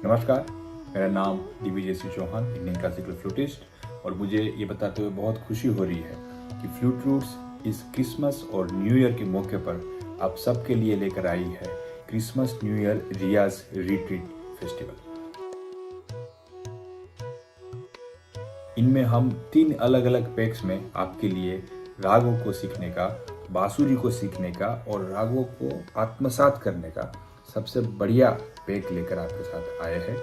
नमस्कार, मेरा नाम दिव्यजय चौहान, इंडियन क्लासिकल फ्लूटिस्ट, और मुझे ये बताते हुए बहुत खुशी हो रही है कि फ्लूट रूट्स इस क्रिसमस और न्यू ईयर के मौके पर आप सबके लिए लेकर आई है क्रिसमस न्यू ईयर रियाज रिट्रीट फेस्टिवल। इनमें हम 3 अलग अलग पैक्स में आपके लिए रागों को सीखने का, बांसुरी को सीखने का और रागों को आत्मसात करने का सबसे बढ़िया पैक लेकर आपके साथ आए हैं,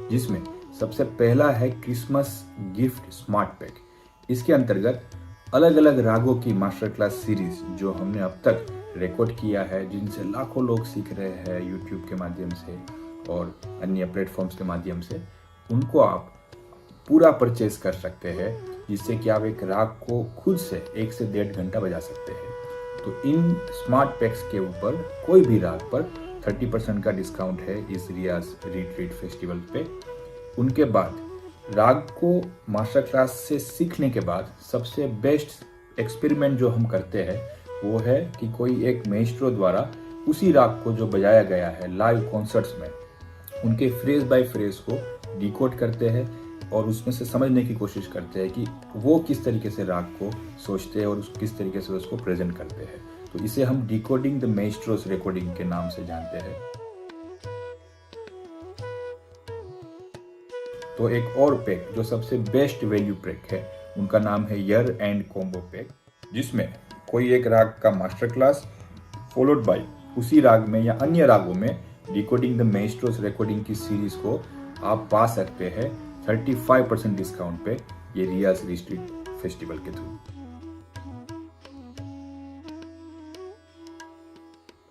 जिसमें सबसे पहला है क्रिसमस गिफ्ट स्मार्ट पैक। इसके अंतर्गत अलग अलग रागों की मास्टर क्लास सीरीज जो हमने अब तक रिकॉर्ड किया है, जिनसे लाखों लोग सीख रहे हैं यूट्यूब के माध्यम से और अन्य प्लेटफॉर्म्स के माध्यम से, उनको आप पूरा परचेज कर सकते हैं, जिससे कि आप एक राग को खुद से 1 से 1.5 घंटा बजा सकते हैं। तो इन स्मार्ट पैक्स के ऊपर कोई भी राग पर 30% का डिस्काउंट है इस रियाज रिट्रीट फेस्टिवल पे। उनके बाद राग को मास्टर क्लास से सीखने के बाद सबसे बेस्ट एक्सपेरिमेंट जो हम करते हैं वो है कि कोई एक मेस्ट्रो द्वारा उसी राग को जो बजाया गया है लाइव कॉन्सर्ट्स में, उनके फ्रेज बाय फ्रेज को डिकोड करते हैं और उसमें से समझने की कोशिश करते हैं कि वो किस तरीके से राग को सोचते हैं और किस तरीके से उसको प्रेजेंट करते हैं। तो इसे हम डिकोडिंग द मेस्ट्रोस रिकॉर्डिंग के नाम से जानते हैं। तो एक और पैक जो सबसे बेस्ट वैल्यू पैक है, उनका नाम है ईयर एंड कॉम्बो पैक, जिसमें कोई एक राग का मास्टर क्लास फॉलोड बाय उसी राग में या अन्य रागों में डिकोडिंग द मेस्ट्रोस रिकॉर्डिंग की सीरीज को आप पा सकते हैं 35% डिस्काउंट पे ये रियाज रिट्रीट फेस्टिवल के थ्रू।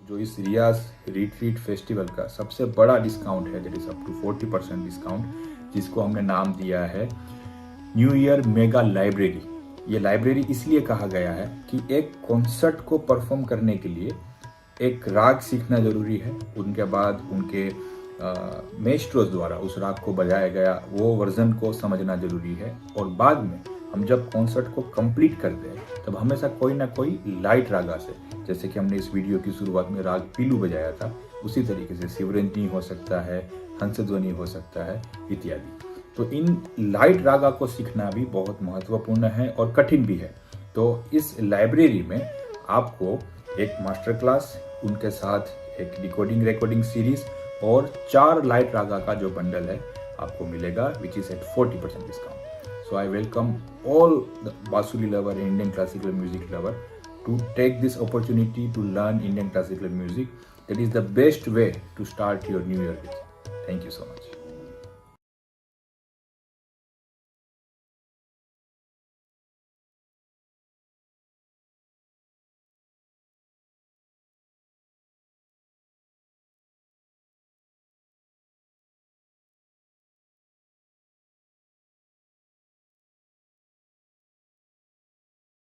जो इस रियाज रिट्रीट फेस्टिवल का सबसे बड़ा डिस्काउंट है, that is up to 40% discount, जिसको हमने नाम दिया है न्यू ईयर मेगा लाइब्रेरी। ये लाइब्रेरी इसलिए कहा गया है कि एक कॉन्सर्ट को परफॉर्म करने के लिए एक राग सीखना जरूरी है, उनके बाद उनके मेस्ट्रोस द्वारा उस राग को बजाया गया वो वर्जन को समझना जरूरी है, और बाद में हम जब कॉन्सर्ट को कंप्लीट करते हैं तब हमेशा कोई ना कोई लाइट रागा से, जैसे कि हमने इस वीडियो की शुरुआत में राग पीलू बजाया था, उसी तरीके से शिवरंजनी हो सकता है, हंसध्वनि हो सकता है इत्यादि। तो इन लाइट रागा को सीखना भी बहुत महत्वपूर्ण है और कठिन भी है। तो इस लाइब्रेरी में आपको एक मास्टर क्लास, उनके साथ एक डिकोडिंग रिकॉर्डिंग सीरीज और 4 लाइट रागा का जो बंडल है आपको मिलेगा, which is at 40% discount. So I welcome all the Basuri lover, Indian classical music lover, to take this opportunity to learn Indian classical music. That is the best way to start your new year with. Thank you so much.